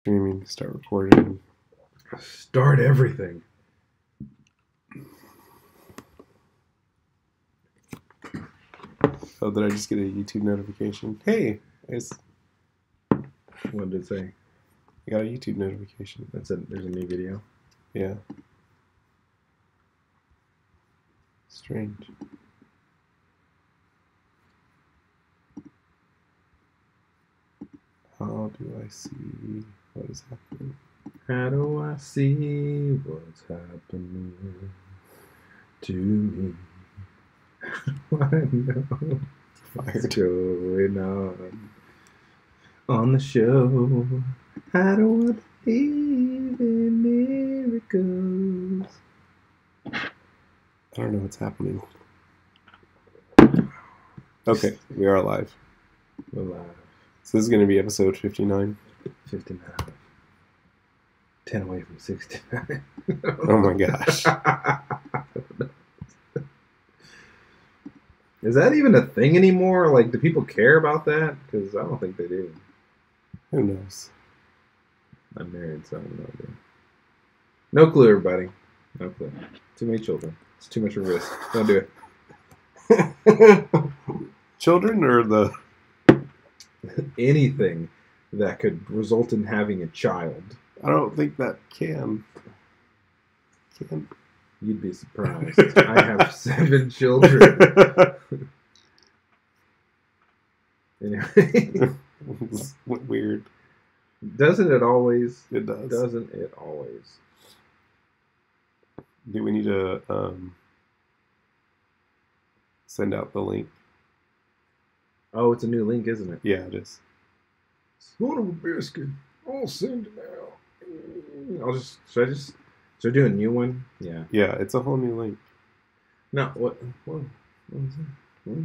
Streaming, start recording. Start everything. Oh, did I just get a YouTube notification? Hey, What did it say? I got a YouTube notification. There's a new video. Yeah. Strange. How do I see what is happening? How do I see what's happening to me? I know what's going on the show. How do I believe in miracles? I don't know what's happening. Okay, we are live. We're live. So this is going to be episode 59. 59. 10 away from 69. Oh my gosh. Is that even a thing anymore? Like, do people care about that? Because I don't think they do. Who knows? I'm married, so I have no idea. No clue, everybody. No clue. Too many children. It's too much of a risk. Don't do it. Children or the... Anything that could result in having a child. I don't think that can. You'd be surprised. I have 7 children. Anyway. Weird. Doesn't it always? It does. Doesn't it always? Do we need to send out the link? Oh, it's a new link, isn't it? Yeah, it is. Son of a biscuit. I'll send it out. Should I do a new one? Yeah. Yeah, it's a whole new link. No, what was it?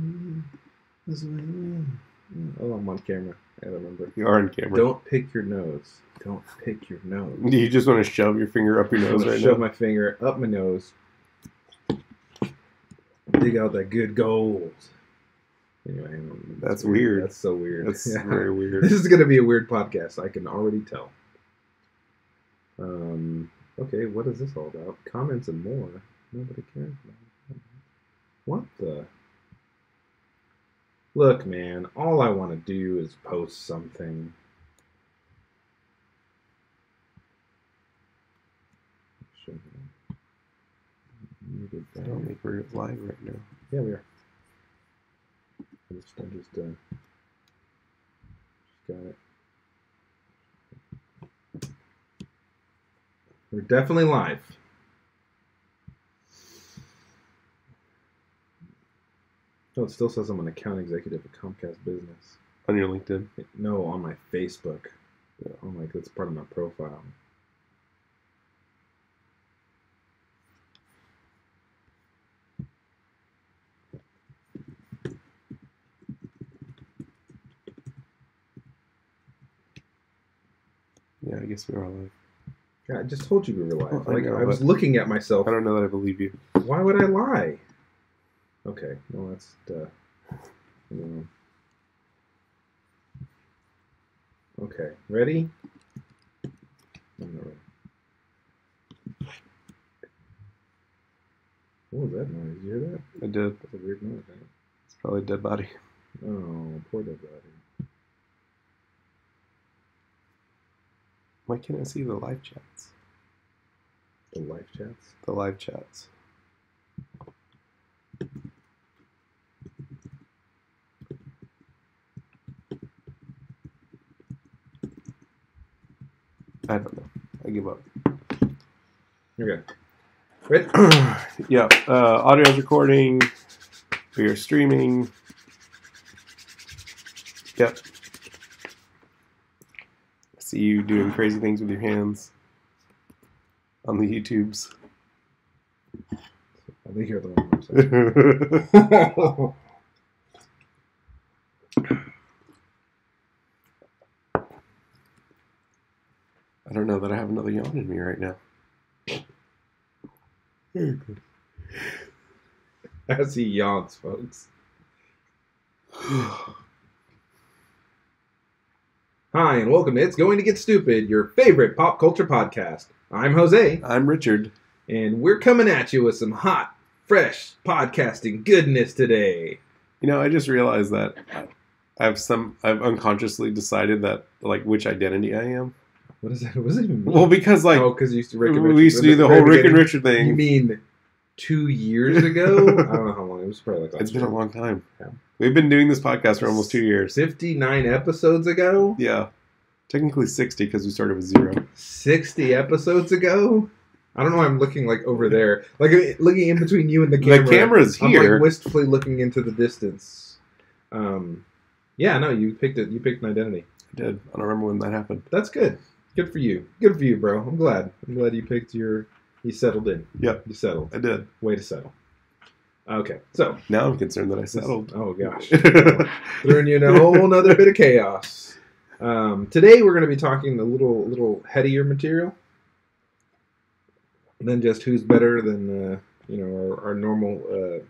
Oh, I'm on camera. I remember. You are on camera. Don't pick your nose. Don't pick your nose. Do you just want to shove your finger up your nose right now? Shove my finger up my nose. Dig out that good gold. Anyway, that's weird. That's so weird. That's very weird. This is going to be a weird podcast. I can already tell. Okay, what is this all about? Comments and more. Nobody cares about it. What the? Look, man, all I want to do is post something. I don't think we're live right now. Yeah, we are. I just got it. We're definitely live. Oh, it still says I'm an account executive at Comcast Business. On your LinkedIn? No, on my Facebook. Yeah, I'm like, that's part of my profile. Yeah, I guess we are live. Yeah, I just told you we were live. Well, I was looking at myself. I don't know that I believe you. Why would I lie? Okay, well, that's Okay, ready? I'm not ready. What was that noise? You hear that? I did. That's a weird noise, right? It's probably a dead body. Oh, poor dead body. Why can't I see the live chats? The live chats? The live chats. I don't know. I give up. Okay. Ready? Yeah. Audio is recording. We are streaming. Yep. I see you doing crazy things with your hands on the YouTubes. I think you're the one. I don't know that I have another yawn in me right now. As he yawns, folks. Hi, and welcome to It's Going to Get Stupid, your favorite pop culture podcast. I'm Jose, I'm Richard. and we're coming at you with some hot, fresh podcasting goodness today. You know, I just realized that I've unconsciously decided that, like, which identity I am. What does that even mean? Well, because, like, because you used to Rick and Richard. we used to do the whole Rick and Richard thing. You mean 2 years ago? I don't know how long. It was probably like last It's been year. a long time. Yeah. We've been doing this podcast for almost 2 years. 59 episodes ago? Yeah. Technically 60 because we started with 0. 60 episodes ago? I don't know why I'm looking, like, over there. Like, looking in between you and the camera. The camera's I'm, here. like, wistfully looking into the distance. Yeah, no, you picked it. You picked an identity. I did. I don't remember when that happened. That's good. Good for you. Good for you, bro. I'm glad. I'm glad you picked you settled in. Yep. You settled. I did. Way to settle. Okay, so. Now I'm concerned that I settled. Oh, gosh. Throwing you in a whole nother bit of chaos. Today we're going to be talking a little headier material than just who's better than, our normal...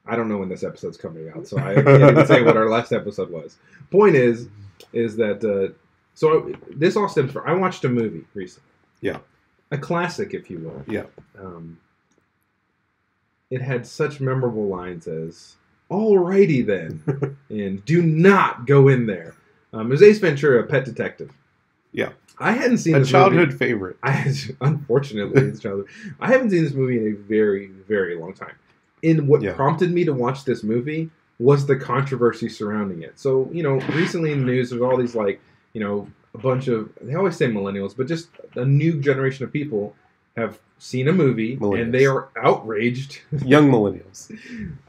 I don't know when this episode's coming out, so I can't even say what our last episode was. Point is that... this all stems from... I watched a movie recently. Yeah. A classic, if you will. Yeah. It had such memorable lines as, "Alrighty then," and "Do not go in there." It was Ace Ventura, Pet Detective. Yeah. I hadn't seen A this childhood movie. favorite. Unfortunately, it's childhood. I haven't seen this movie in a very, very long time. And what prompted me to watch this movie was the controversy surrounding it. So, recently in the news, there's all these, like, a bunch of, they always say millennials, but just a new generation of people have seen a movie and they are outraged. Young millennials.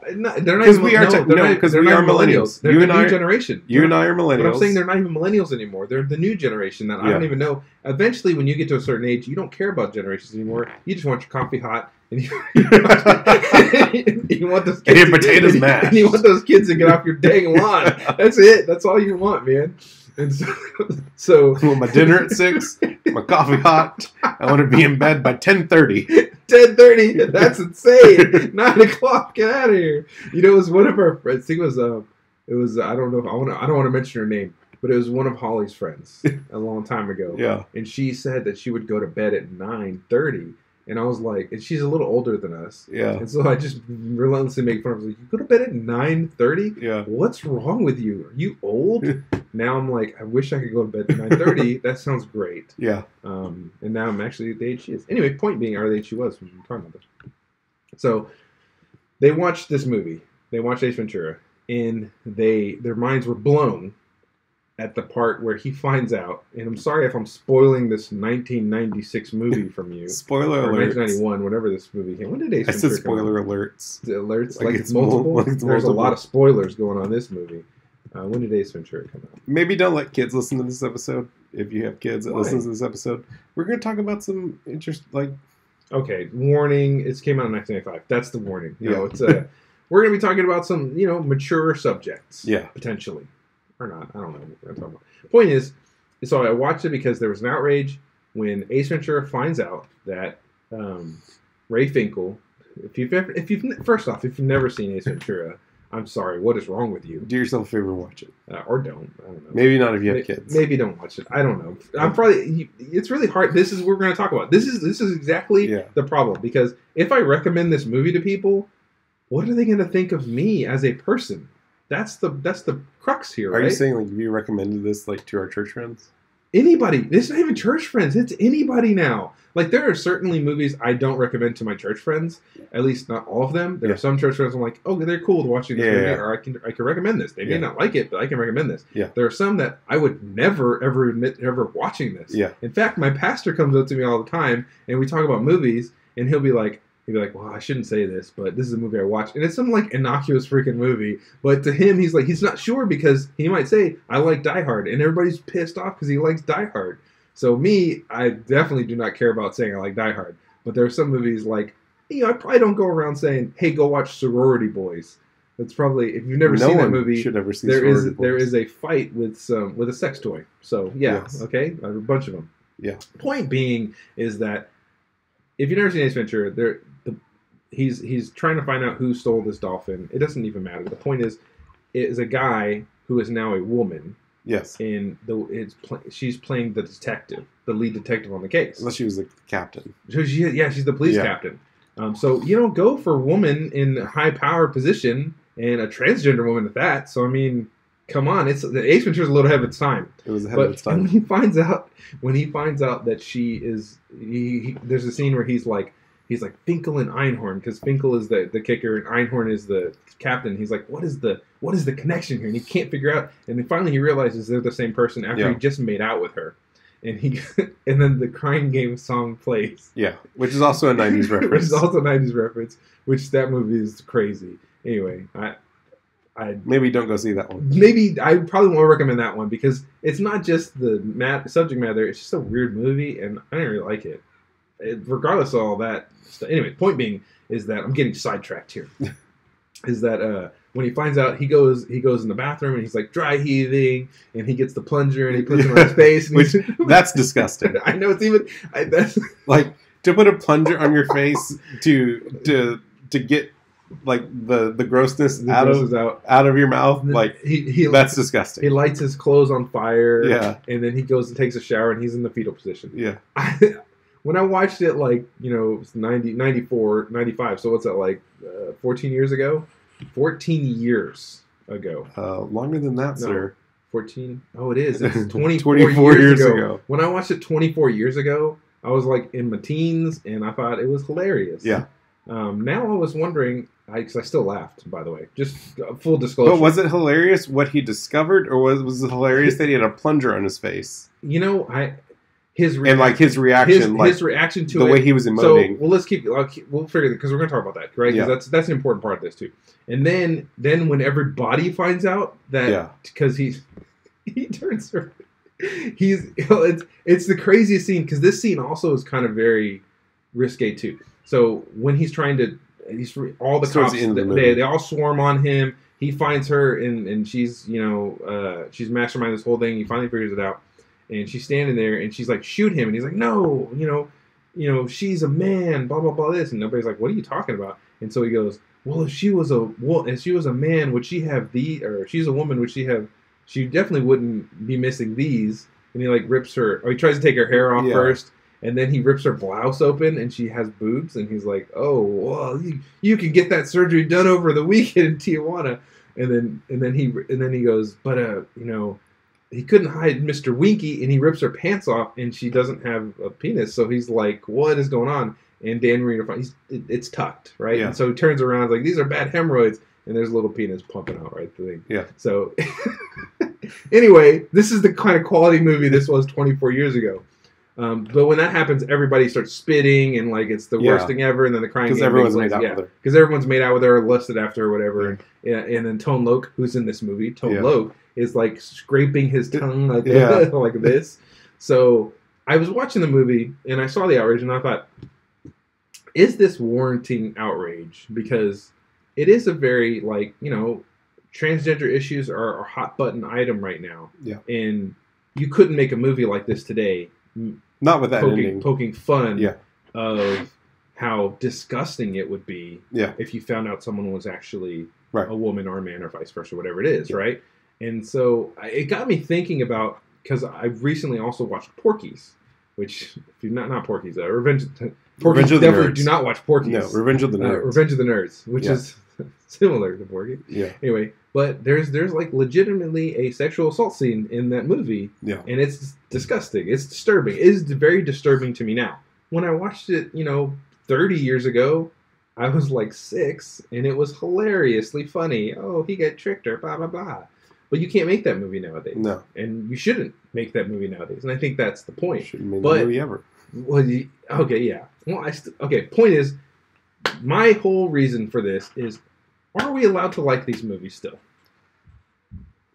They're not even millennials. They're the new generation. You and I are millennials. But I'm saying they're not even millennials anymore. They're the new generation that I don't even know. Eventually, when you get to a certain age, you don't care about generations anymore. You just want your coffee hot. And you want those kids and your potatoes mashed. And you want those kids to get off your dang lawn. That's it. That's all you want, man. And so I want my dinner at 6, my coffee hot. I want to be in bed by 10:30. 10:30. That's insane. 9 o'clock. Get out of here. It was one of our friends. I think it was. I don't know if I don't want to mention her name, but it was one of Holly's friends a long time ago. Yeah. And she said that she would go to bed at 9:30. And I was like, and she's a little older than us. Yeah. And so I just relentlessly make fun of her. I was like, you go to bed at 9:30? Yeah. What's wrong with you? Are you old? Now I'm like, I wish I could go to bed at 9:30. That sounds great. Yeah. And now I'm actually at the age she is. Anyway, point being, or the age she was when we were talking about this. So they watched this movie. They watched Ace Ventura. And their minds were blown at the part where he finds out, and I'm sorry if I'm spoiling this 1996 movie from you. Spoiler or alerts. 1991, whenever this movie came. When did Ace I Ventura said spoiler alerts. The alerts? Like Like it's it's multiple? like it's There's multiple. a lot of spoilers going on in this movie. When did Ace Ventura come out? Maybe don't let kids listen to this episode. If you have kids that Why? listen to this episode, we're going to talk about some Okay, warning. It came out in 1995. That's the warning. Yeah. It's we're going to be talking about some, mature subjects. Yeah. Potentially. Or not. I don't know what we're going to talk about. Point is, so I watched it because there was an outrage when Ace Ventura finds out that Ray Finkel, first off, if you've never seen Ace Ventura, I'm sorry, what is wrong with you? do yourself a favor and watch it. Or don't. I don't know. Maybe not if you have kids. Maybe don't watch it. I don't know. It's really hard. This is what we're going to talk about. This is exactly the problem, because if I recommend this movie to people, what are they going to think of me as a person? That's the crux here, right? Are you saying, like, you recommended this, like, to our church friends? Anybody. It's not even church friends. It's anybody now. Like, there are certainly movies I don't recommend to my church friends. At least not all of them. There are some church friends I'm like, oh, they're cool with watching this movie, or I can recommend this. They may not like it, but I can recommend this. Yeah. There are some that I would never, ever admit ever watching this. Yeah. In fact, my pastor comes up to me all the time, and we talk about movies, and he'll be like, well, I shouldn't say this, but this is a movie I watched. And it's some, like, innocuous freaking movie. But to him, he's not sure, because he might say, I like Die Hard. And everybody's pissed off because he likes Die Hard. So me, I definitely do not care about saying I like Die Hard. But there are some movies, like, I probably don't go around saying, hey, go watch Sorority Boys. That's probably, if you've never seen that movie, should ever see there Sorority is a fight with a sex toy. So, okay, I have a bunch of them. Yeah. Point being is that if you've never seen Ace Ventura, he's trying to find out who stole this dolphin. It doesn't even matter. The point is, it is a guy who is now a woman Yes. and she's playing the detective, the lead detective on the case. Unless she was the captain. So she's the police captain. So you don't go for a woman in a high power position and a transgender woman at that. So I mean, come on, the Ace Ventura is a little ahead of its time. It was ahead of its time. When he finds out that she is, there's a scene where he's like Finkel and Einhorn, because Finkel is the kicker and Einhorn is the captain. He's like, what is the connection here? And he can't figure out. And then finally he realizes they're the same person after he just made out with her. And and then the Crying Game song plays. Yeah, which is also a 90s reference. Which is also a 90s reference, which that movie is crazy. Anyway, I maybe don't go see that one. Maybe I probably won't recommend that one because it's not just the subject matter. It's just a weird movie, and I didn't really like it. Regardless of all that stuff. Anyway, point being is that I'm getting sidetracked here. Is that when he finds out, he goes in the bathroom and he's like dry heaving, and he gets the plunger and he puts it on his face. And that's disgusting. I know it's even that's like to put a plunger on your face to get like the grossness out of your mouth. Like that's disgusting. He lights his clothes on fire. Yeah, and then he goes and takes a shower and he's in the fetal position. Yeah. When I watched it, like, it's 94, 95, so what's that, like, 14 years ago? 14 years ago. Longer than that, sir. 14? Oh, it is. It's 24 years ago. When I watched it 24 years ago, I was, like, in my teens, and I thought it was hilarious. Yeah. Now I was wondering, because I still laughed, by the way. Just full disclosure. But was it hilarious what he discovered, or was it hilarious that he had a plunger on his face? His reaction to the way he was emoting. So, we'll figure it, because we're going to talk about that, right? Because that's an important part of this too. And then when everybody finds out that, because he turns her, it's the craziest scene, because this scene also is kind of very risque too. So when he's trying to, all the cops, they all swarm on him. He finds her and she's she's masterminding this whole thing. He finally figures it out. And she's standing there, and she's like, shoot him. And he's like, no, she's a man, blah, blah, blah, this. And nobody's like, what are you talking about? And so he goes, well, if she was a man, would she have or she's a woman, would she definitely wouldn't be missing these. And he like rips her, or he tries to take her hair off first. And then he rips her blouse open, and she has boobs. And he's like, oh, well, you can get that surgery done over the weekend in Tijuana. And then he goes, but, he couldn't hide Mr. Winky, and he rips her pants off, and she doesn't have a penis. So he's like, what is going on? And Dan Marino, it's tucked, right? Yeah. And so he turns around, like, these are bad hemorrhoids, and there's a little penis pumping out, right? Yeah. So anyway, this is the kind of quality movie this was 24 years ago. But when that happens, everybody starts spitting, and like it's the worst thing ever. And then the Crying Game, because everyone's made out with her. Because everyone's made out with her, lusted after her, or whatever. Yeah. And then Tone Loc, who's in this movie, Loc is like scraping his tongue like like this. So I was watching the movie and I saw the outrage, and I thought, is this warranting outrage? Because it is a very transgender issues are a hot button item right now. Yeah. And you couldn't make a movie like this today. Not with that ending. Poking fun of how disgusting it would be if you found out someone was actually a woman or a man or vice versa, whatever it is, right? And so it got me thinking about, because I recently also watched Porky's, which, if you're not Porky's, Revenge of the Nerds. Do not watch Porky's. No, Revenge of the Nerds. Revenge of the Nerds, which is similar to Porky. Yeah. Anyway, but there's like legitimately a sexual assault scene in that movie. Yeah. And it's disgusting. It's disturbing. It is very disturbing to me now. When I watched it, 30 years ago, I was like 6, and it was hilariously funny. Oh, he got tricked her, blah, blah, blah. But you can't make that movie nowadays. No. And you shouldn't make that movie nowadays. And I think that's the point. Shouldn't make that movie ever. Well, okay, yeah. Well, point is, my whole reason for this is, are we allowed to like these movies still?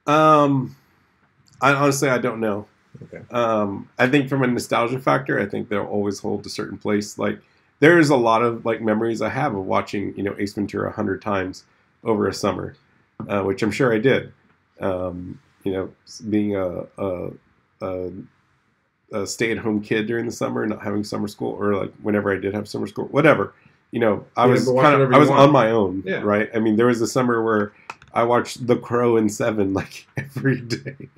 I honestly don't know. Okay. I think from a nostalgia factor, I think they'll always hold a certain place. Like, there's a lot of memories I have of watching, Ace Ventura 100 times over a summer, which I'm sure I did. Being a stay-at-home kid during the summer, not having summer school, or whenever I did have summer school, whatever. I was on my own, right? I mean, there was a summer where I watched The Crow and Seven every day,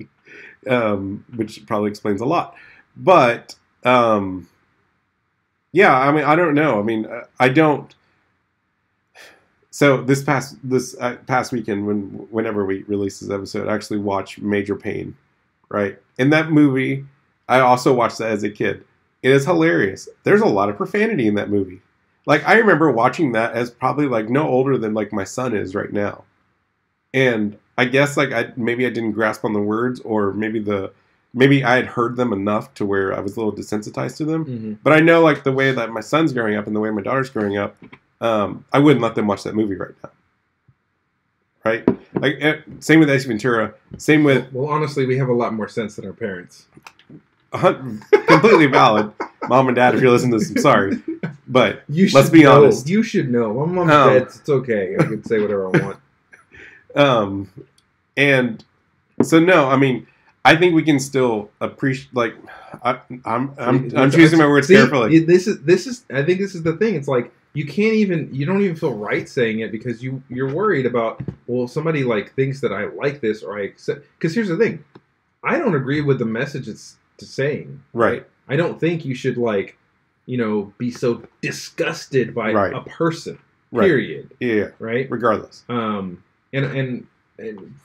which probably explains a lot. But yeah, I mean, I don't know. I mean, I don't. So this past weekend, whenever we released this episode, I actually watched Major Payne, right? In that movie, I also watched that as a kid. It is hilarious. There's a lot of profanity in that movie. Like, I remember watching that as probably like no older than like my son is right now, and I guess like maybe I didn't grasp on the words, or maybe I had heard them enough to where I was a little desensitized to them. Mm-hmm. But I know like the way that my son's growing up and the way my daughter's growing up. I wouldn't let them watch that movie right now. Right? Like, same with Ace Ventura. Same with... Well, honestly, we have a lot more sense than our parents. Completely valid. Mom and Dad, if you're listening to this, I'm sorry. But let's be know. honest. You should know. My mom's dead. It's okay. I can say whatever I want. And so, no, I mean... I think we can still appreciate. Like, I'm choosing my words carefully. I think this is the thing. It's like you don't even feel right saying it because you're worried about, well, somebody like thinks that I like this or I accept. Because here's the thing, I don't agree with the message it's saying. Right. I don't think you should be so disgusted by a person. Period. Right. Yeah. Right. Regardless. And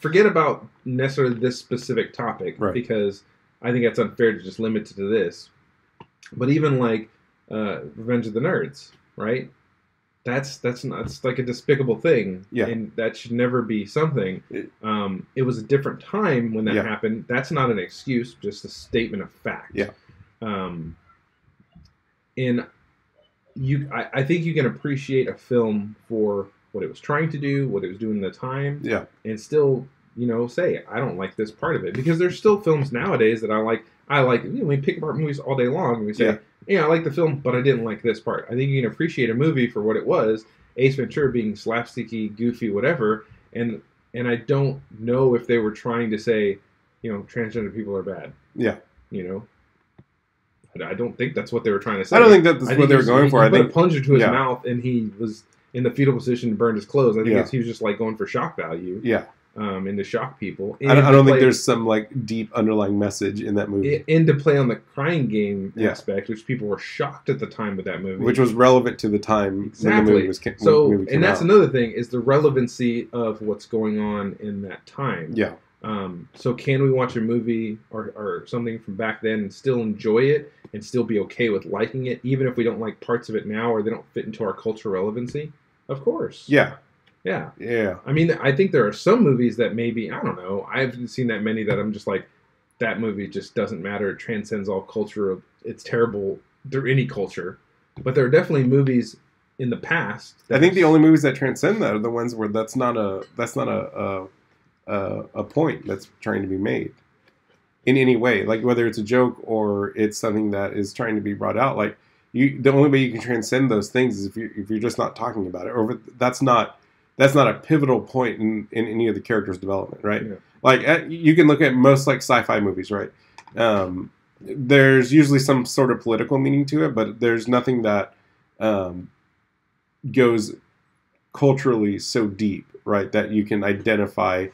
forget about necessarily this specific topic, right, because I think that's unfair to just limit it to this. But even like Revenge of the Nerds, right? That's like a despicable thing, yeah, and that should never be something. It was a different time when that happened. That's not an excuse, just a statement of fact. Yeah. And I think you can appreciate a film for what it was trying to do, what it was doing at the time, and still, say I don't like this part of it, because there's still films nowadays that I like. We pick apart movies all day long, and we say, I like the film, but I didn't like this part. I think you can appreciate a movie for what it was, Ace Ventura being slapsticky, goofy, whatever, and I don't know if they were trying to say, transgender people are bad. Yeah. I don't think that's what they were trying to say. I don't think that's what they were going for. I think a plunger to his mouth, and he was in the fetal position and burned his clothes. I think he was just like going for shock value. Yeah. And to shock people. I don't think there's some like deep underlying message in that movie. And to play on the crying game aspect, which people were shocked at the time with that movie. Which was relevant to the time when the movie was came and that's out. Another thing, is the relevancy of what's going on in that time. Yeah. So can we watch a movie or something from back then and still enjoy it and still be okay with liking it, even if we don't like parts of it now or they don't fit into our cultural relevancy? Of course. Yeah. Yeah. Yeah. I mean, I think there are some movies that maybe, I don't know, I haven't seen that many that I'm just like, that movie just doesn't matter. It transcends all culture. It's terrible through any culture. But there are definitely movies in the past. I think the only movies that transcend that are the ones where that's not a point that's trying to be made in any way. Like whether it's a joke or it's something that is trying to be brought out. Like the only way you can transcend those things is if you're just not talking about it, or if that's not a pivotal point in any of the character's development, right? Yeah. Like you can look at most like sci-fi movies, right? There's usually some sort of political meaning to it, but there's nothing that goes culturally so deep, right? That you can identify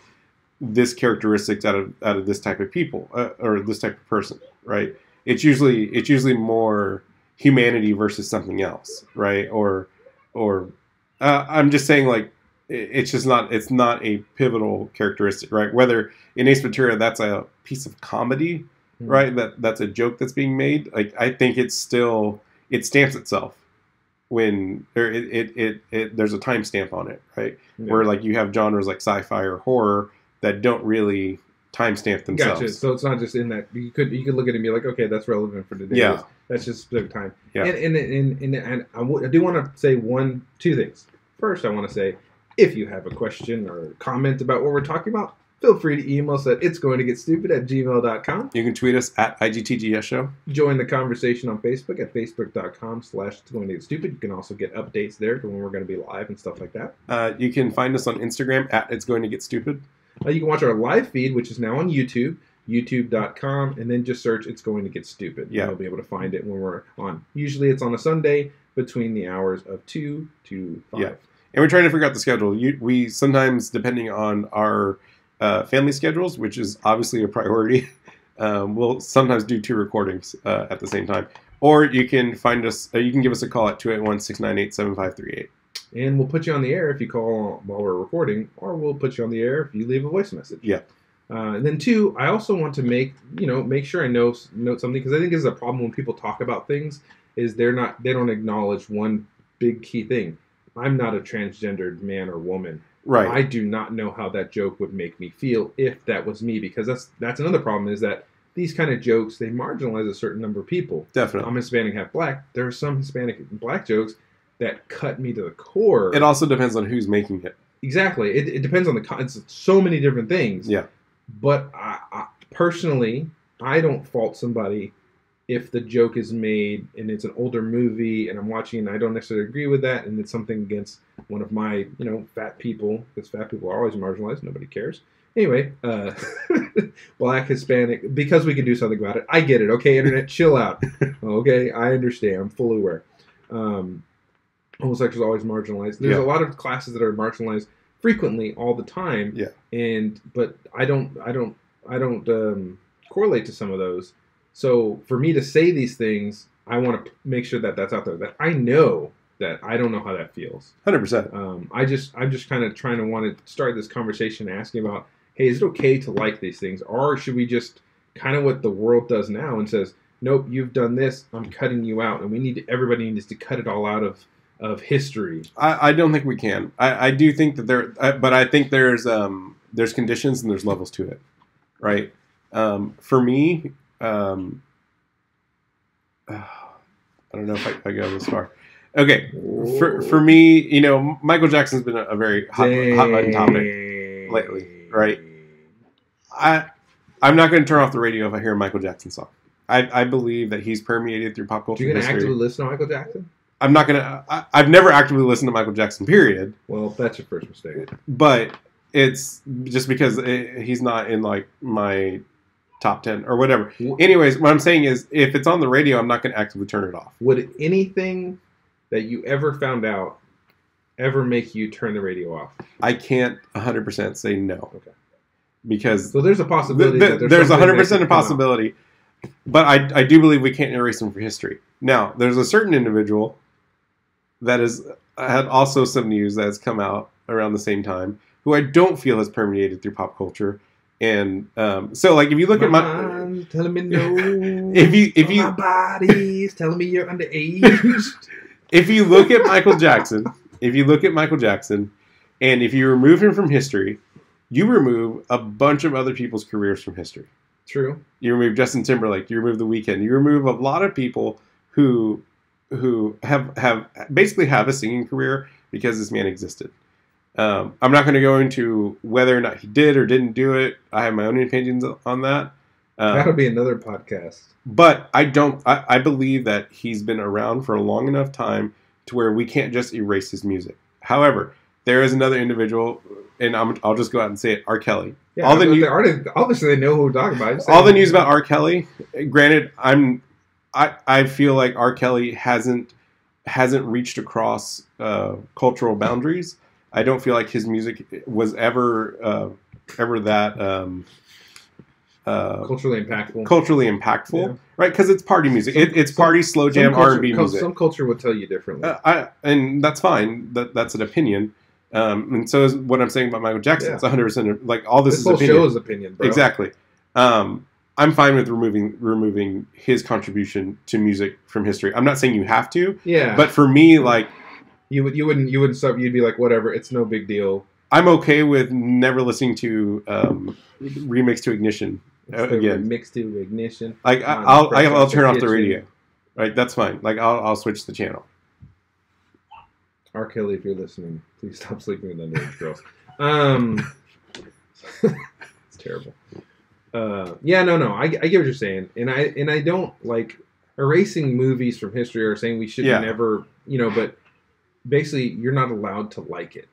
this characteristics out of this type of people or this type of person, right? It's usually more humanity versus something else, right? Or I'm just saying, like, it's not a pivotal characteristic, right? Whether in Ace Ventura that's a piece of comedy, right? That's a joke that's being made. Like I think it stamps itself when there's a timestamp on it, right? Yeah. Where like you have genres like sci-fi or horror that don't really timestamp themselves. Gotcha. So it's not just in that you could look at it and be like, okay, that's relevant for today. Yeah. That's just specific time. Yeah. And I do want to say two things. First, I want to say, if you have a question or comment about what we're talking about, feel free to email us at itsgoingtogetstupid@gmail.com. You can tweet us at IGTGS Show. Join the conversation on Facebook at facebook.com/itsgoingtogetstupid. You can also get updates there to when we're going to be live and stuff like that. You can find us on Instagram at itsgoingtogetstupid. You can watch our live feed, which is now on YouTube, youtube.com, and then just search It's Going to Get Stupid. Yeah. You'll be able to find it when we're on. Usually it's on a Sunday between the hours of 2 to 5. Yeah. And we're trying to figure out the schedule. We sometimes, depending on our family schedules, which is obviously a priority, We'll sometimes do 2 recordings at the same time. Or you can find us. You can give us a call at 281-698-7538. And we'll put you on the air if you call while we're recording, or we'll put you on the air if you leave a voice message. Yeah. And then 2, I also want to make sure I note something, because I think this is a problem when people talk about things, is they don't acknowledge one big key thing. I'm not a transgendered man or woman. Right. I do not know how that joke would make me feel if that was me, because that's another problem, is that these kind of jokes, they marginalize a certain number of people. Definitely. I'm Hispanic, half black. There are some Hispanic and black jokes that cut me to the core. It also depends on who's making it. Exactly. It depends on it's so many different things. Yeah. But I personally, I don't fault somebody if the joke is made and it's an older movie and I'm watching and I don't necessarily agree with that, and it's something against one of my, fat people, because fat people are always marginalized. Nobody cares. Anyway, black, Hispanic, because we can do something about it. I get it. Okay, internet, chill out. Okay, I understand. I'm fully aware. Homosexuals are always marginalized. There's a lot of classes that are marginalized frequently, all the time. Yeah. But I don't correlate to some of those. So for me to say these things, I want to make sure that that's out there. That I know that I don't know how that feels. 100%. I'm just kind of trying to want to start this conversation asking about, hey, is it okay to like these things, or should we just kind of what the world does now and says, nope, you've done this, I'm cutting you out, and everybody needs to cut it all out of history. I don't think we can. I do think that but I think there's conditions and there's levels to it, right? For me, I don't know if I go this far. Okay, for me, Michael Jackson's been a very hot button topic lately, right? I'm not going to turn off the radio if I hear a Michael Jackson song. I believe that he's permeated through pop culture. You're going to history. actively listen to Michael Jackson? I'm not going to. I've never actively listened to Michael Jackson, period. Well, that's your first mistake. But it's just because he's not in like my top 10 or whatever. Anyways, what I'm saying is, if it's on the radio, I'm not going to actively turn it off. Would anything that you ever found out ever make you turn the radio off? I can't 100% say no. Okay. Because so there's a possibility. There's 100% a possibility. But I do believe we can't erase them from history. Now, there's a certain individual that had also some news that has come out around the same time, who I don't feel has permeated through pop culture. And so, like, if you look at my mind's telling me no, if you my body's telling me you're underage. If you look at Michael Jackson, and if you remove him from history, you remove a bunch of other people's careers from history. True. You remove Justin Timberlake. You remove The Weeknd. You remove a lot of people who have basically have a singing career because this man existed. I'm not going to go into whether or not he did or didn't do it. I have my own opinions on that. That'll be another podcast. But I believe that he's been around for a long enough time to where we can't just erase his music. However, there is another individual, and I'll just go out and say it, R. Kelly. Yeah, obviously they know who we're talking about. All the news about R. Kelly, granted, I feel like R. Kelly hasn't reached across cultural boundaries. I don't feel like his music was ever that culturally impactful. Yeah. Right? Because it's party music. It's party slow jam R&B music. Some culture would tell you differently, and that's fine. That's an opinion. And so is what I'm saying about Michael Jackson. It's 100% like all this is whole opinion. Show is opinion, bro. Exactly. I'm fine with removing his contribution to music from history. I'm not saying you have to. Yeah. But for me, like you'd be like, whatever, it's no big deal. I'm okay with never listening to Remix to Ignition again. Remix to Ignition. Like I'll turn off the radio. Right, that's fine. Like I'll switch the channel. R. Kelly, if you're listening, please stop sleeping with underage girls. It's terrible. Yeah, no. I get what you're saying, and I don't like erasing movies from history or saying we should never, but basically you're not allowed to like it,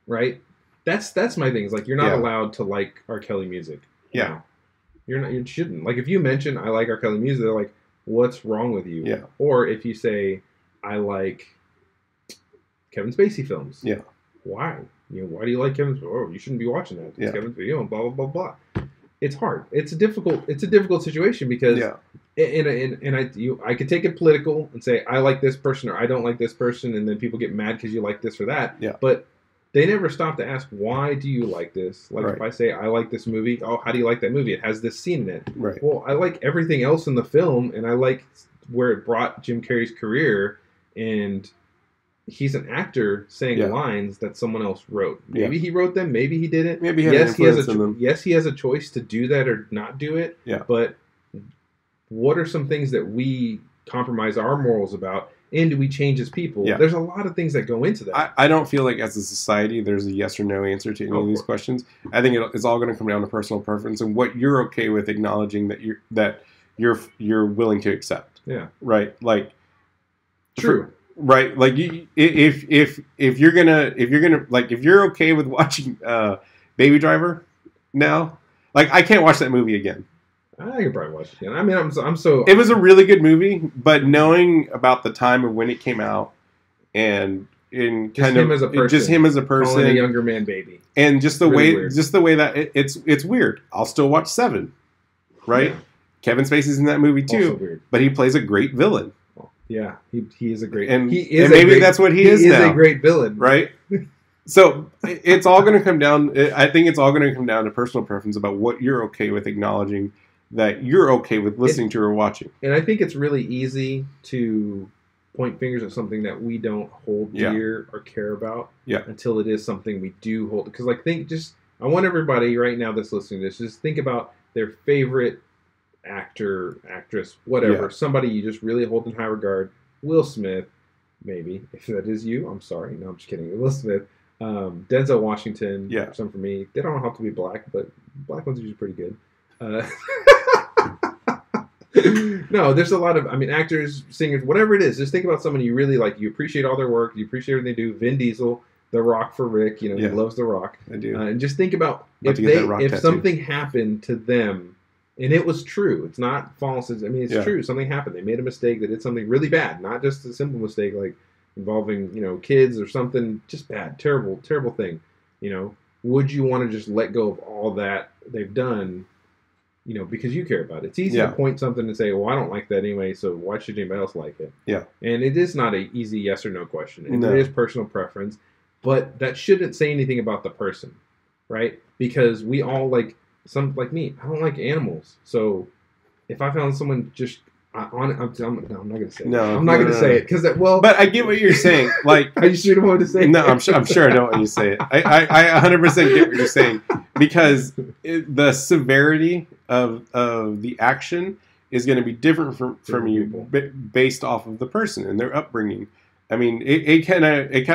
right? That's my thing. Is like you're not allowed to like R. Kelly music. Yeah, you're not. You shouldn't. Like if you mention I like R. Kelly music, they're like, what's wrong with you? Yeah. Or if you say I like Kevin Spacey films. Yeah. Why? Why do you like Kevin? Oh, you shouldn't be watching that. It's Kevin Spacey. Blah blah blah blah. it's hard. It's a difficult situation because Yeah. I could take it political and say I like this person or I don't like this person, and then people get mad because you like this or that. Yeah. But they never stop to ask, why do you like this? Like, Right. if I say I like this movie, oh, how do you like that movie? It has this scene in it. Right. Well, I like everything else in the film, and I like where it brought Jim Carrey's career, and he's an actor saying Yeah. lines that someone else wrote. Yeah. Maybe he wrote them, maybe he didn't. Maybe he had Yes, he has influence in them. yes, he has a choice to do that or not do it. Yeah. But what are some things that we compromise our morals about, and do we change as people? Yeah. There's a lot of things that go into that. I don't feel like as a society there's a yes or no answer to any Oh, of these of questions. I think it's all going to come down to personal preference and what you're okay with acknowledging that you're willing to accept. Yeah. Right. Like. True. Right. Like if you're gonna like if you're okay with watching Baby Driver now, like I can't watch that movie again. I could probably watch it again. I mean, I'm so. It was a really good movie, but knowing about the time of when it came out and in Just him as a person. just him as a calling a person, younger man baby. and just the Really way, weird. that it's weird. I'll still watch Seven, right? Yeah. Kevin Spacey's in that movie Also too, weird. but he plays a great villain, Yeah, he is a great. and he is and a maybe great, that's what he he is is now, a great villain, right? So it's all going to come down. I think it's all going to come down to personal preference about what you're okay with acknowledging that you're okay with listening to or watching. And I think it's really easy to point fingers at something that we don't hold Yeah. dear or care about Yeah. until it is something we do hold. Because I want everybody right now that's listening to this, just think about their favorite actor, actress, whatever, Yeah. somebody you just really hold in high regard. Will Smith, maybe, if that is you. I'm sorry. No, I'm just kidding. Will Smith. Denzel Washington. Yeah. Some for me. They don't have to be black, but black ones are usually pretty good. No, there's a lot of, actors, singers, whatever it is. Just think about someone you really like. You appreciate all their work. You appreciate everything they do. Vin Diesel, The Rock for Rick. He Yeah. loves The Rock. I do. And just think about About to get that Rock if tattoo. something happened to them, and it was true. It's not false. It's Yeah. true. Something happened. They made a mistake. They did something really bad. Not just a simple mistake like involving kids or something. Just bad, terrible, terrible thing. Would you want to just let go of all that they've done? Because you care about it. It's easy Yeah. to point something and say, well, I don't like that anyway, so why should anybody else like it? Yeah. And it is not an easy yes or no question. And No. it is personal preference, but that shouldn't say anything about the person, right? Because we all like me, I don't like animals. So if I found someone just I'm not going to say it. No, I'm not going to say it because, But I get what you're saying. Like, are you sure you want to say no, it? I'm sure I know what you say. I 100% get what you're saying because the severity of the action is going to be different from you based off of the person and their upbringing. I mean, it kind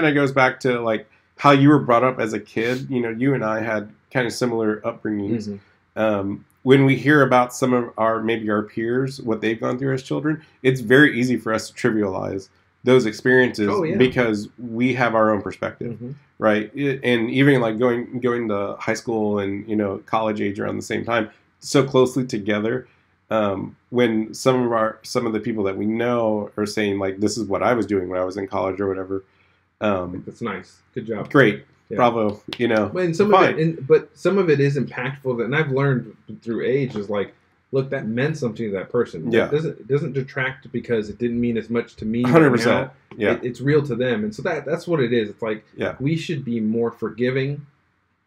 of goes back to like how you were brought up as a kid. You and I had kind of similar upbringings. Mhm. When we hear about some of our peers, what they've gone through as children, it's very easy for us to trivialize those experiences because we have our own perspective, Mhm. right? And even like going to high school and college age around the same time, so closely together. When some of the people that we know are saying like, "This is what I was doing when I was in college" or whatever. That's nice. Good job. Great. Yeah. Bravo, And some fine. of it, but some of it is impactful. And I've learned through age is like, look, that meant something to that person. Yeah. It doesn't detract because it didn't mean as much to me. 100%. Now. Yeah. It's real to them, and so that's what it is. It's like Yeah. we should be more forgiving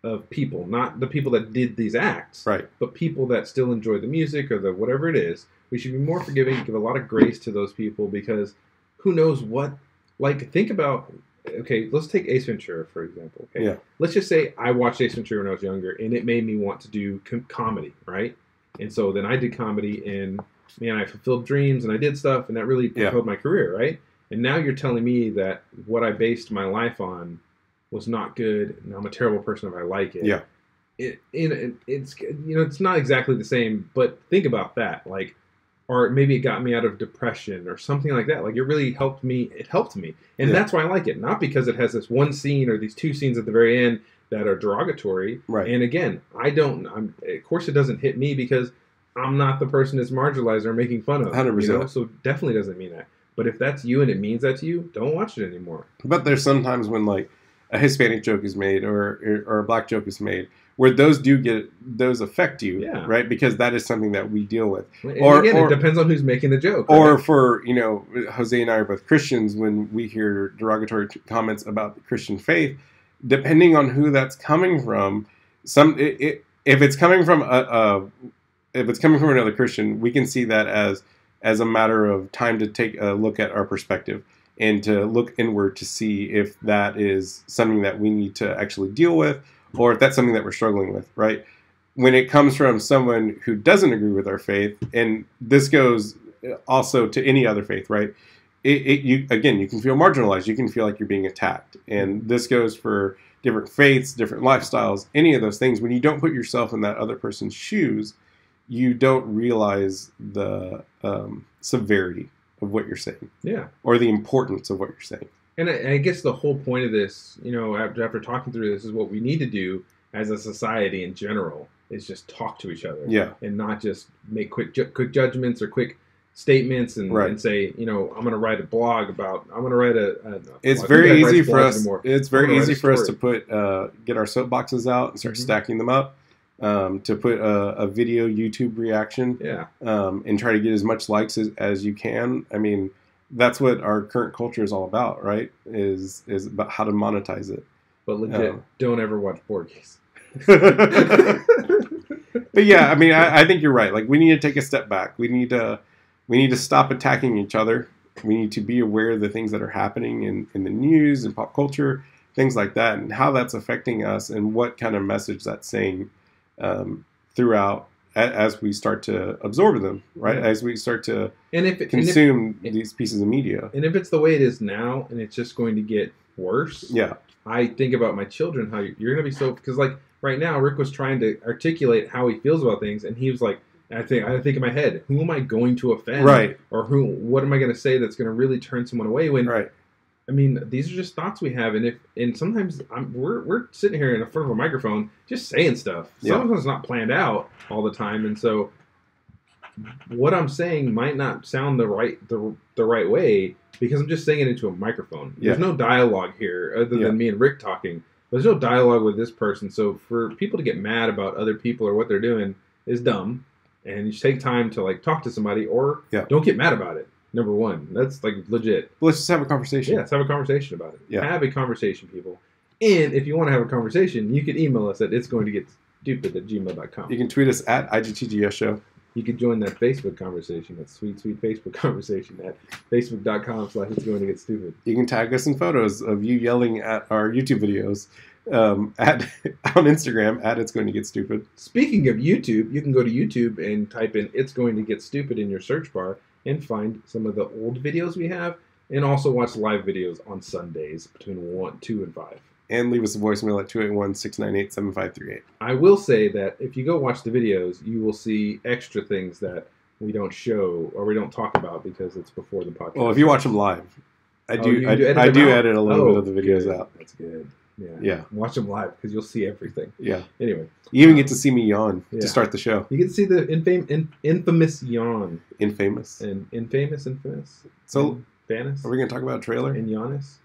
of people, not the people that did these acts, Right. but people that still enjoy the music or the whatever it is. We should be more forgiving, give a lot of grace to those people because who knows what. Like, think about. Okay, let's take Ace Ventura, for example. Okay? Yeah. Let's just say I watched Ace Ventura when I was younger, and it made me want to do comedy, right? And so then I did comedy, and man, I fulfilled dreams, and I did stuff, and that really propelled my career, right? And now you're telling me that what I based my life on was not good, and I'm a terrible person if I like it. Yeah. It's not exactly the same, but think about that, like. Or maybe it got me out of depression or something like that. Like, it really helped me. It helped me. And that's why I like it. Not because it has this one scene or these two scenes at the very end that are derogatory. Right. And again, of course it doesn't hit me because I'm not the person that's marginalized or making fun of. 100%. So definitely doesn't mean that. But if that's you and it means that to you, don't watch it anymore. But there's sometimes when like a Hispanic joke is made or a black joke is made where those affect you, Yeah. right? Because that is something that we deal with. And Or- again, or- it depends on who's making the joke. Or right? for, Jose and I are both Christians, when we hear derogatory comments about the Christian faith, depending on who that's coming from, if it's coming from if it's coming from another Christian, we can see that as a matter of time to take a look at our perspective and to look inward to see if that is something that we need to actually deal with, or if that's something that we're struggling with, right? When it comes from someone who doesn't agree with our faith, and this goes also to any other faith, right? You can feel marginalized. You can feel like you're being attacked. And this goes for different faiths, different lifestyles, any of those things. When you don't put yourself in that other person's shoes, you don't realize the severity of what you're saying. Yeah. Or the importance of what you're saying. And I guess the whole point of this, after talking through this, is what we need to do as a society in general is just talk to each other. Yeah. And not just make quick judgments or quick statements and, Right. and say, I'm going to write a blog about, I'm going to write It's well, I very think I easy write for blogs us. anymore. It's I'm gonna very write easy a for us to story. get our soapboxes out and start Mhm. stacking them up. To put a video YouTube reaction, Yeah. and try to get as much likes as you can. I mean, that's what our current culture is all about, right? Is about how to monetize it. But legit, Oh. don't ever watch Porky's. But yeah, I mean, I think you're right. Like, we need to take a step back. We need to stop attacking each other. We need to be aware of the things that are happening in the news and pop culture, things like that, and how that's affecting us and what kind of message that's saying throughout as we start to absorb them, right? Yeah. As we start to And if consume these pieces of media. and if it's the way it is now and it's just going to get worse, Yeah, I think about my children, how you're going to be so, because like right now, Rick was trying to articulate how he feels about things, and he was like, I think in my head, who am I going to offend? right, Or what am I going to say that's going to really turn someone away? When right. I mean, these are just thoughts we have, and sometimes we're sitting here in front of a microphone just saying stuff. Yeah. Sometimes it's not planned out all the time, and so what I'm saying might not sound the right way because I'm just saying it into a microphone. Yeah. There's no dialogue here other Yeah. than me and Rick talking. There's no dialogue with this person, so for people to get mad about other people or what they're doing is dumb. And you should take time to like talk to somebody, or Yeah. don't get mad about it. Number one, that's like legit. Let's just have a conversation. Yeah, let's have a conversation about it. Yeah. Have a conversation, people. And if you want to have a conversation, you can email us at itsgoingtogetstupid@gmail.com. You can tweet us at IGTGS Show. You can join that Facebook conversation, that sweet, sweet Facebook conversation at facebook.com/itsgoingtogetstupid. You can tag us in photos of you yelling at our YouTube videos on Instagram at It's Going to Get Stupid. Speaking of YouTube, you can go to YouTube and type in It's Going to Get Stupid in your search bar and find some of the old videos we have, and also watch live videos on Sundays between 1, 2, and 5. And leave us a voicemail at 281-698-7538. I will say that if you go watch the videos, you will see extra things that we don't show or we don't talk about because it's before the podcast. Well, if you watch them live, I Oh, do you edit I them do out? edit a little bit of the videos good. out. That's good. Yeah. Yeah. Watch them live because you'll see everything. Yeah. Anyway, You even get to see me yawn Yeah. to start the show. you can see the infamous yawn Infamous. and infamous. So, Fanis are we going to talk about a trailer? and Giannis.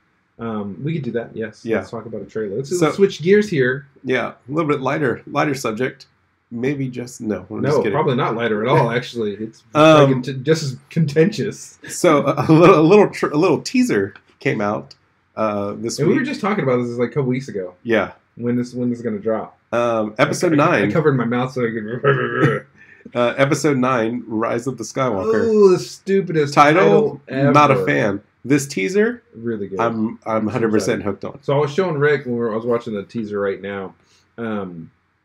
We could do that. Yes. Yeah. Let's talk about a trailer. Let's So- switch gears here. Yeah. A little bit lighter subject. Maybe just, no. I'm just No, kidding. probably not lighter at all. Actually, it's Um, just as contentious. So, a little teaser came out this And week. we were just talking about this like a couple weeks ago. Yeah. When this is going to drop? Episode I 9. covered my mouth so I could. Episode 9, Rise of the Skywalker. Oh, the stupidest Title, ever. not a fan. This teaser, Really good. I'm 100% hooked on. So I was showing Rick when I was watching the teaser right now.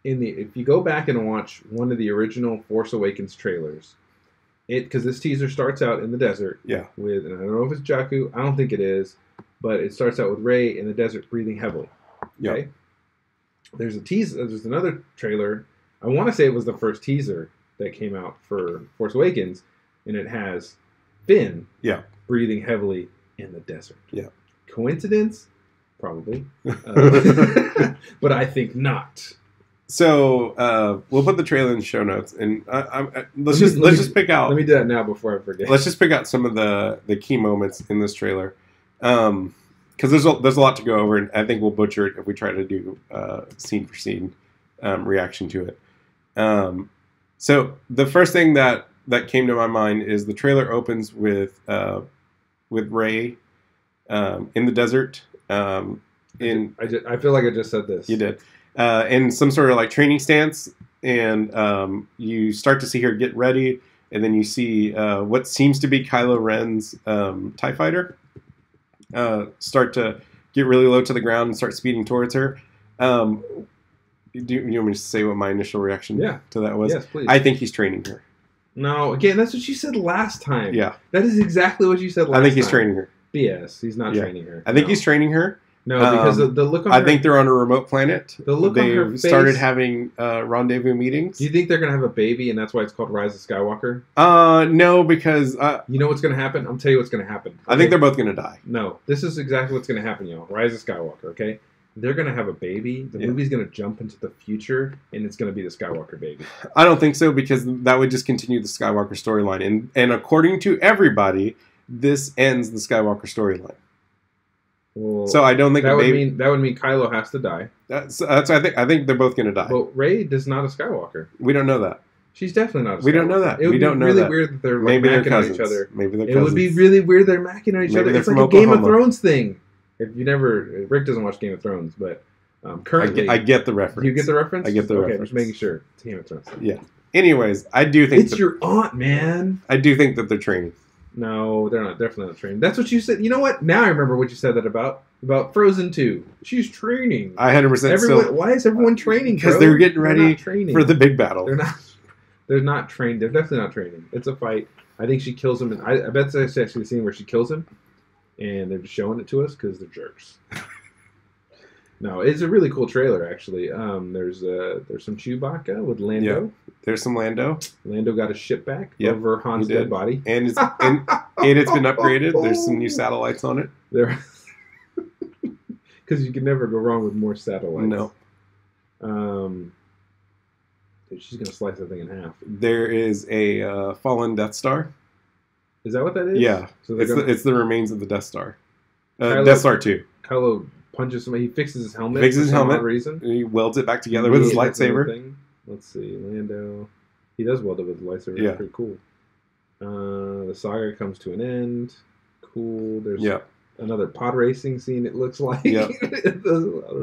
If you go back and watch one of the original Force Awakens trailers, because this teaser starts out in the desert. Yeah. With, and I don't know if it's Jakku. I don't think it is, but it starts out with Rey in the desert breathing heavily. Yeah. Okay. There's a teaser. There's another trailer. I want to say it was the first teaser that came out for Force Awakens, and it has Finn. Yeah. Breathing heavily in the desert. Yeah. Coincidence? Probably. But I think not. So we'll put the trailer in the show notes, and let's just pick out. Let me do that now before I forget. Let's just pick out some of the key moments in this trailer, because there's a lot to go over, and I think we'll butcher it if we try to do scene for scene. reaction to it. So the first thing that came to my mind is the trailer opens with Rey in the desert. I feel like I just said this. You did. In some sort of like training stance, and you start to see her get ready, and then you see what seems to be Kylo Ren's TIE fighter start to get really low to the ground and start speeding towards her. Do you want me to say what my initial reaction to that was? Yes, please. I think he's training her. No, again, that's what you said last time. Yeah. That is exactly what you said last time. I think he's training her. BS. He's not training her. I think he's training her. No, because the look on her... I think they're on a remote planet. The look on her face... They started having rendezvous meetings. Do you think they're going to have a baby and that's why it's called Rise of Skywalker? No, because... you know what's going to happen? I'll tell you what's going to happen. Okay? I think they're both going to die. No, this is exactly what's going to happen, y'all. Rise of Skywalker, okay? They're going to have a baby. The movie's going to jump into the future, and it's going to be the Skywalker baby. I don't think so, because that would just continue the Skywalker storyline. And according to everybody, this ends the Skywalker storyline. Well, so I don't think that would mean Kylo has to die. That's I think they're both going to die. But Rey is not a Skywalker. We don't know that. She's definitely not a Skywalker. We don't know that. It would be really weird that they're maybe macking they're on each other. Maybe they're cousins. It would be really weird they're macking on each other. It's like a Game of Thrones thing. If you never... Rick doesn't watch Game of Thrones, but currently... I get the reference. Do you get the reference? I get the reference. Okay, just making sure. It's Game of Thrones. Yeah. Anyways, I do think... It's your aunt, man. I do think that they're training. No, they're not. Definitely not training. That's what you said. You know what? Now I remember what you said that about Frozen 2. She's training. I 100% still... Why is everyone training, because they're getting ready for the big battle. They're not trained. They're definitely not training. It's a fight. I think she kills him. And I bet that's actually the scene where she kills him. And they're just showing it to us because they're jerks. No, it's a really cool trailer, actually. There's some Chewbacca with Lando. Yep. There's some Lando. Lando got his ship back over Han's dead body. And it's been upgraded. There's some new satellites on it. There, because you can never go wrong with more satellites. No. Dude, she's going to slice that thing in half. There is a fallen Death Star. Is that what that is? Yeah. So it's the remains of the Death Star. Death Star 2. Kylo punches somebody. He fixes his helmet. Fixes his helmet. Reason. He welds it back together with his lightsaber. Let's see. Lando. He does weld it with his lightsaber. Yeah. That's pretty cool. The saga comes to an end. Cool. There's another pod racing scene, it looks like. Yeah. I don't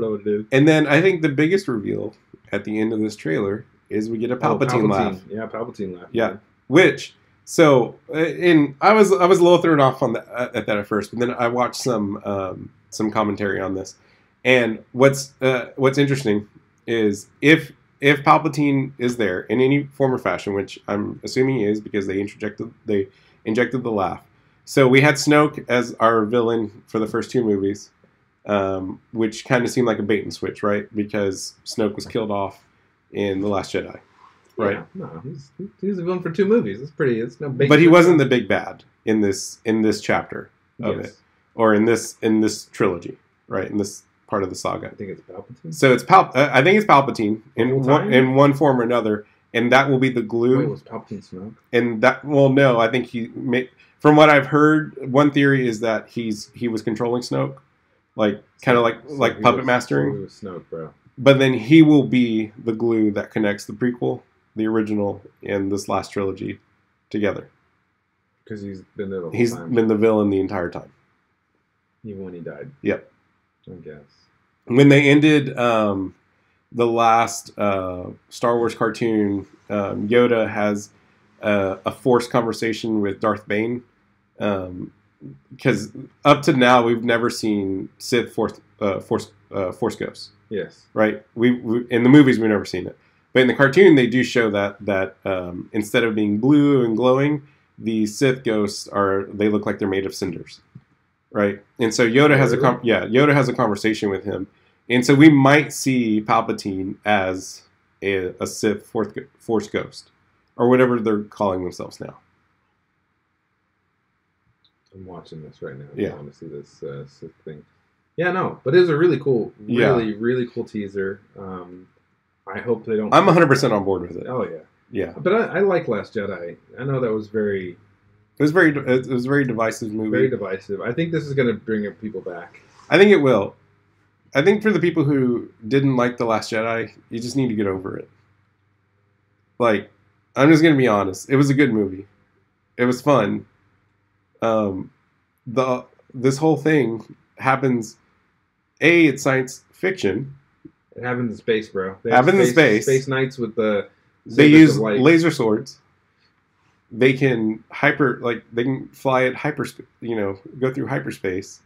know what it is. And then I think the biggest reveal at the end of this trailer is we get a Palpatine laugh. Yeah, Palpatine laugh. Yeah. Which... So, I was a little thrown off on at that at first, but then I watched some commentary on this, and what's interesting is if Palpatine is there in any form or fashion, which I'm assuming he is because they injected the laugh. So we had Snoke as our villain for the first two movies, which kind of seemed like a bait and switch, right? Because Snoke was killed off in The Last Jedi. Right. Yeah, no, he's a villain for two movies. It's no big. But he wasn't the big bad in this chapter of it, or in this trilogy, right? In this part of the saga. I think it's Palpatine. So it's I think it's Palpatine in one form or another, and that will be the glue. Wait, was Palpatine Snoke? And that no, I think from what I've heard, one theory is that he was controlling Snoke, kind of like puppet mastering. So he was Snoke, bro. But then he will be the glue that connects the prequel, the original, and this last trilogy together. Because he's been there the whole time. He's been the villain the entire time. Even when he died. Yep. I guess. When they ended the last Star Wars cartoon, Yoda has a forced conversation with Darth Bane. Because up to now, we've never seen Sith Force ghosts. Yes. Right? We in the movies, we've never seen it. But in the cartoon, they do show that instead of being blue and glowing, the Sith ghosts they look like they're made of cinders, right? And so Yoda has a conversation with him, and so we might see Palpatine as a Sith Force ghost, or whatever they're calling themselves now. I'm watching this right now. Yeah. I want to see this Sith thing. Yeah, no, but it was a really cool, really cool teaser. I hope they don't... I'm 100% on board with it. Oh, yeah. Yeah. But I like Last Jedi. I know that was very... It was a very divisive movie. Very divisive. I think this is going to bring people back. I think it will. I think for the people who didn't like The Last Jedi, you just need to get over it. Like, I'm just gonna be honest. It was a good movie. It was fun. Um, this whole thing happens. It's science fiction. It happened in space, bro. They Happened in have space. Space knights with the. They zippers use of light. laser swords. They can they can fly at hyperspace. Go through hyperspace.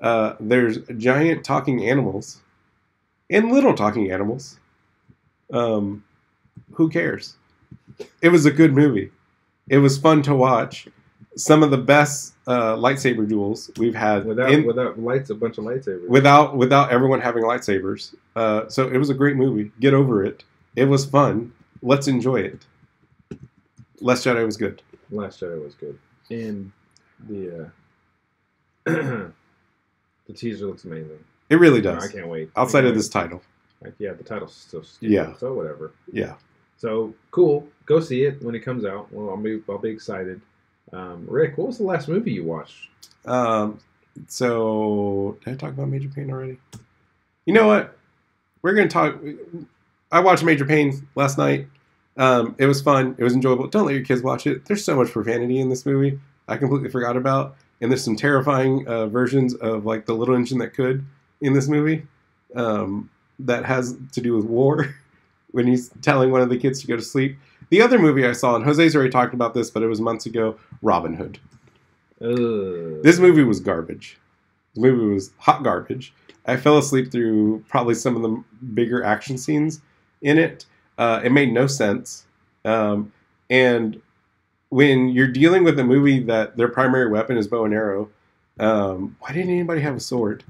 There's giant talking animals and little talking animals. Who cares? It was a good movie. It was fun to watch. Some of the best lightsaber duels we've had without lights, a bunch of lightsabers. Without everyone having lightsabers. So it was a great movie. Get over it. It was fun. Let's enjoy it. Last Jedi was good. Last Jedi was good, and the the teaser looks amazing. It really does. I can't wait. Outside of this title. Like, yeah, the title's so stupid. Yeah. So whatever. Yeah. So cool. Go see it when it comes out. Well, I'll be excited. Rick, what was the last movie you watched? So did I talk about Major Payne already? You know what? We're gonna talk. I watched Major Payne last night. It was fun. It was enjoyable. Don't let your kids watch it. There's so much profanity in this movie. I completely forgot about. And there's some terrifying versions of like The Little Engine That Could in this movie that has to do with war when he's telling one of the kids to go to sleep. The other movie I saw, and Jose's already talked about this, but it was months ago, Robin Hood. This movie was garbage. This movie was hot garbage. I fell asleep through probably some of the bigger action scenes in it. It made no sense. And when you're dealing with a movie that their primary weapon is bow and arrow, why didn't anybody have a sword?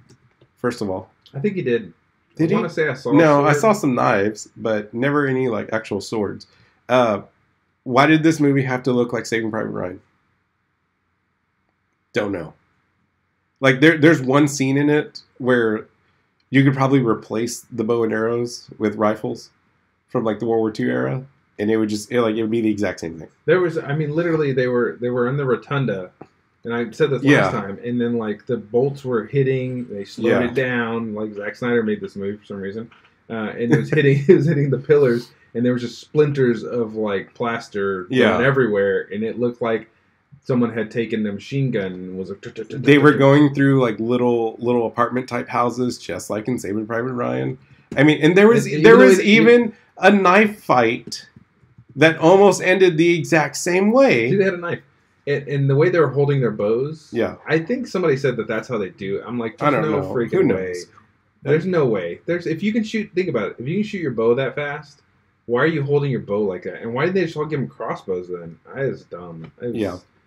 First of all, I think he did. Did I he? want to say I saw. No, a I sword. saw some knives, but never any like actual swords. Why did this movie have to look like Saving Private Ryan? Don't know. Like there's one scene in it where you could probably replace the bow and arrows with rifles from like the World War II era, and it would be the exact same thing. There was, I mean, literally they were in the rotunda, and I said this last time, and then like the bolts were hitting, they slowed it down. Like Zack Snyder made this movie for some reason, and it was hitting the pillars, and there was just splinters of like plaster going everywhere, and it looked like someone had taken a machine gun and was like. They were going through like little apartment type houses, just like in Saving Private Ryan. I mean, and there was even a knife fight that almost ended the exact same way. See, they had a knife. And the way they were holding their bows, yeah. I think somebody said that's how they do it. I'm like, there's I don't no know. freaking Who knows? way. There's no way. If you can shoot, think about it. If you can shoot your bow that fast, why are you holding your bow like that? And why did they just all give them crossbows then? That is dumb.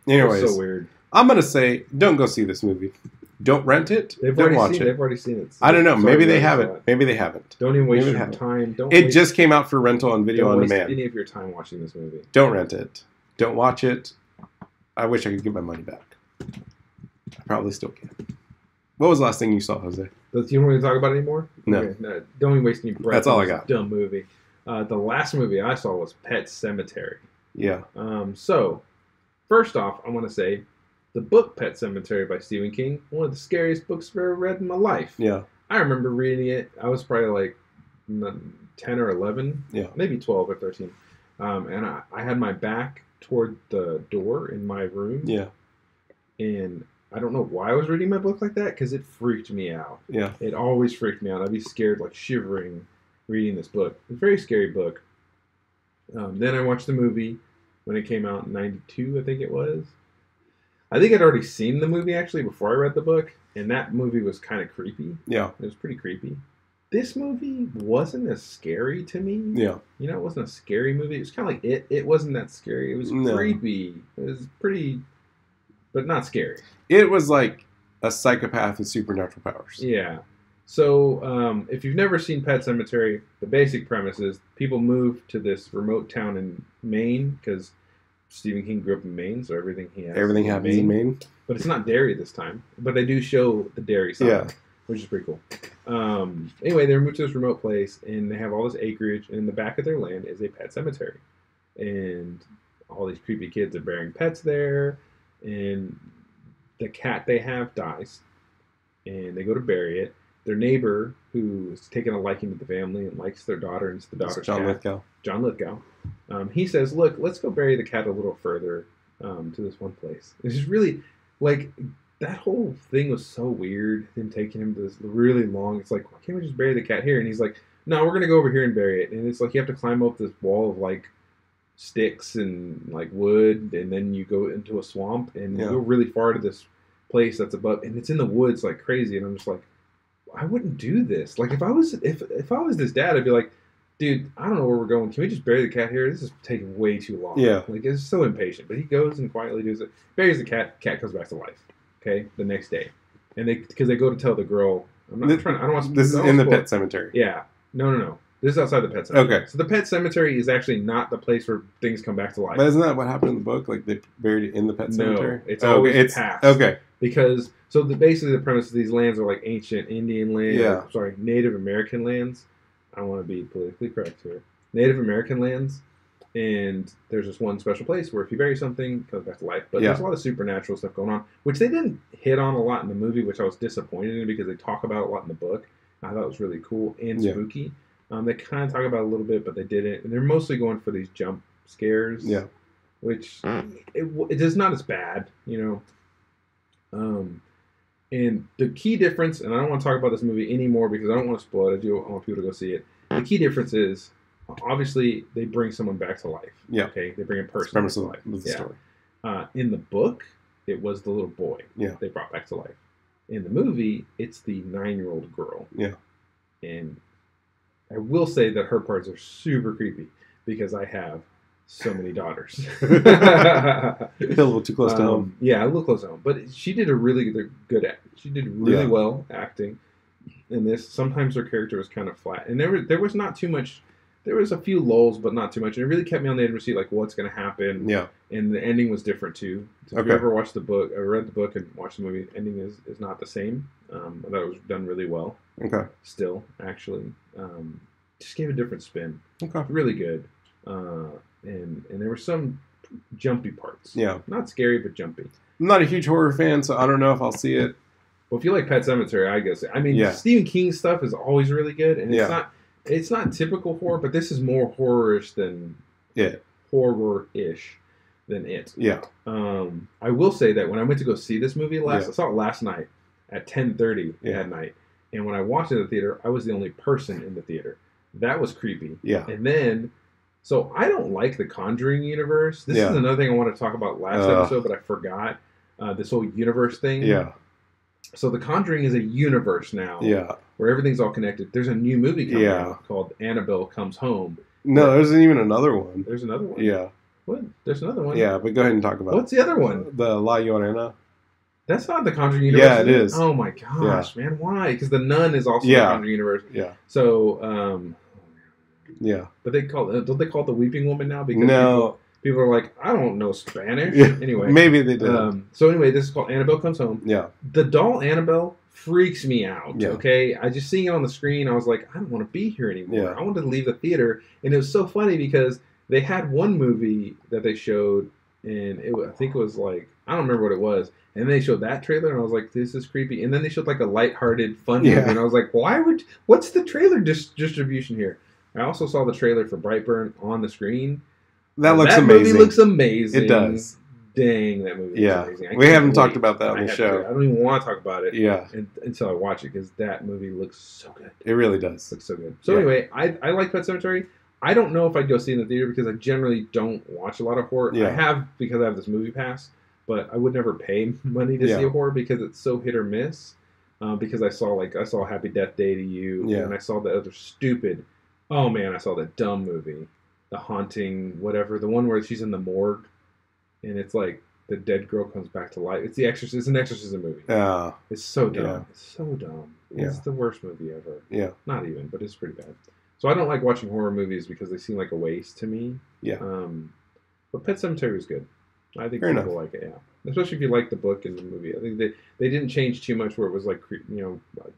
Anyways, so weird. I'm gonna say, don't go see this movie. Don't rent it. They've don't watch it. They've already seen it. I don't know. Maybe they haven't. Maybe they haven't. Don't even waste your time. It just came out for rental on video on demand. Any of your time watching this movie. Don't rent it. Don't watch it. I wish I could get my money back. I probably still can. What was the last thing you saw, Jose? Do you want me to talk about it anymore? No. Okay, no. Don't even waste any breath. That's all I got. Dumb movie. The last movie I saw was Pet Sematary. Yeah. So, first off, I want to say the book Pet Sematary by Stephen King, one of the scariest books I've ever read in my life. Yeah. I remember reading it. I was probably like 10 or 11. Yeah. Maybe 12 or 13. And I had my back toward the door in my room. Yeah. And I don't know why I was reading my book like that, because it freaked me out. Yeah. It always freaked me out. I'd be scared, like shivering, reading this book. It's a very scary book. Then I watched the movie when it came out in 92, I think it was. I think I'd already seen the movie, actually, before I read the book, and that movie was kind of creepy. Yeah. It was pretty creepy. This movie wasn't as scary to me. Yeah. You know, it wasn't a scary movie. It was kind of like it. It wasn't that scary. It was creepy. It was pretty, but not scary. It was like a psychopath with supernatural powers. Yeah. So, if you've never seen Pet Sematary, the basic premise is people move to this remote town in Maine because Stephen King grew up in Maine, so everything happens in Maine. But it's not dairy this time. But they do show the dairy side, which is pretty cool. Anyway, they moved to this remote place, and they have all this acreage, and in the back of their land is a pet cemetery. And all these creepy kids are bearing pets there, and the cat they have dies, and they go to bury it, their neighbor who is taking a liking to the family and likes their daughter, and it's the daughter's John cat. Lithgow. John Lithgow. He says, "Look, let's go bury the cat a little further to this one place." It's just really like that whole thing was so weird. Him taking him to this really long. It's like, why can't we just bury the cat here? And he's like, "No, we're gonna go over here and bury it." And it's like you have to climb up this wall of like sticks and like wood, and then you go into a swamp and you go really far to this place that's above, and it's in the woods like crazy. And I'm just like, I wouldn't do this. Like if I was this dad, I'd be like, dude, I don't know where we're going. Can we just bury the cat here? This is taking way too long. Yeah. Like it's so impatient. But he goes and quietly does it. Buries the cat. Cat comes back to life. Okay, the next day, and because they go to tell the girl. I don't want to. This is in the pet cemetery. Yeah. No. This is outside the pet cemetery. Okay. So the pet cemetery is actually not the place where things come back to life. But isn't that what happened in the book? Like they buried it in the pet cemetery? No, it's always past. Okay. Because basically the premise of these lands are like ancient Indian lands. Yeah. Sorry, Native American lands. I don't want to be politically correct here. Native American lands, and there's this one special place where if you bury something, it comes back to life. But there's a lot of supernatural stuff going on, which they didn't hit on a lot in the movie, which I was disappointed in because they talk about it a lot in the book. I thought it was really cool and spooky. They kind of talk about it a little bit, but they didn't. And they're mostly going for these jump scares. Yeah. Which it is not as bad, you know. And the key difference, and I don't want to talk about this movie anymore because I don't want to spoil it. I want people to go see it. The key difference is, obviously, they bring someone back to life. Yeah. Okay? They bring a person back to life. The story. In the book, it was the little boy they brought back to life. In the movie, it's the 9-year-old girl. Yeah. And I will say that her parts are super creepy because I have so many daughters. A little too close to home. Yeah, a little close to home. But she did a really good act. She did really well acting in this. Sometimes her character was kind of flat, and there was not too much. There was a few lulls, but not too much. And it really kept me on the edge to see like what's going to happen. Yeah. And the ending was different too. So if you ever watched the book, or read the book and watched the movie, the ending is not the same. I thought it was done really well. Okay. Still, actually, just gave a different spin. Okay. Really good. And there were some jumpy parts. Yeah. Not scary, but jumpy. I'm not a huge horror fan, so I don't know if I'll see it. Well, if you like Pet Sematary, I guess. I mean, Stephen King stuff is always really good, and it's not typical horror, but this is more horror-ish than horror-ish than it. Yeah. I will say that when I went to go see this movie I saw it last night at 10:30 at night, and when I watched it at the theater, I was the only person in the theater. That was creepy. Yeah. And then, so I don't like the Conjuring universe. This is another thing I want to talk about last episode, but I forgot this whole universe thing. Yeah. So the Conjuring is a universe now. Yeah. Where everything's all connected. There's a new movie coming out called Annabelle Comes Home. No, there's even another one. There's another one? Yeah. What? There's another one? Yeah, but go ahead and talk about it. What's the other one? The La Llorona. That's not the Conjuring universe. Yeah, it is. Oh my gosh, man. Why? Because the Nun is also the Conjuring universe. Yeah. So, yeah. But don't they call it the Weeping Woman now? Because people are like, I don't know Spanish. Anyway. Maybe they did. So anyway, this is called Annabelle Comes Home. Yeah. The doll Annabelle freaks me out. Yeah. Okay. I just seeing it on the screen, I was like, I don't want to be here anymore. Yeah. I wanted to leave the theater. And it was so funny because they had one movie that they showed, and I think it was like, I don't remember what it was. And they showed that trailer, and I was like, this is creepy. And then they showed like a lighthearted, fun movie, and I was like, what's the trailer distribution here? I also saw the trailer for Brightburn on the screen. That looks amazing. That movie looks amazing. It does. Dang, that movie looks amazing. We haven't talked about that on the show. I don't even want to talk about it until I watch it, because that movie looks so good. It really does. Looks so good. So anyway, I like Pet Sematary. I don't know if I'd go see it in the theater because I generally don't watch a lot of horror. I have because I have this movie pass, but I would never pay money to see a horror because it's so hit or miss. Because I saw Happy Death Day to You, and I saw the other stupid. Oh man, I saw that dumb movie, The Haunting, whatever, the one where she's in the morgue, and it's like the dead girl comes back to life. It's It's an exorcism movie. Yeah, it's so dumb. Yeah. It's so dumb. It's the worst movie ever. Yeah, not even, but it's pretty bad. So I don't like watching horror movies because they seem like a waste to me. Yeah. But Pet Sematary was good. I think people like it. Yeah, especially if you like the book and the movie. I think they didn't change too much where it was like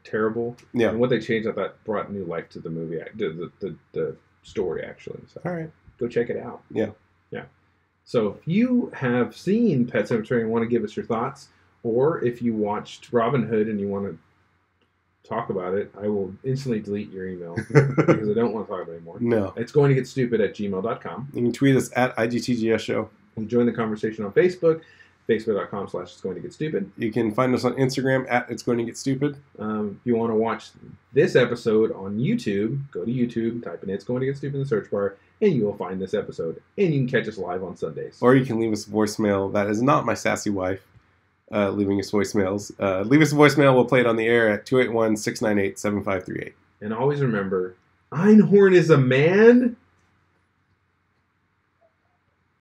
terrible. Yeah. And what they changed, I thought, brought new life to the movie, the story actually. So all right, go check it out. Yeah. Yeah. So if you have seen Pet Sematary and want to give us your thoughts, or if you watched Robin Hood and you want to talk about it, I will instantly delete your email because I don't want to talk about it anymore. No. It's going to get stupid at gmail.com. You can tweet us at IGTGS Show. And join the conversation on Facebook, facebook.com/It's Going to Get Stupid. You can find us on Instagram at It's Going to Get Stupid. If you want to watch this episode on YouTube, go to YouTube, type in It's Going to Get Stupid in the search bar, and you will find this episode. And you can catch us live on Sundays. Or you can leave us a voicemail. That is not my sassy wife leaving us voicemails. Leave us a voicemail. We'll play it on the air at 281-698-7538. And always remember, Einhorn is a man.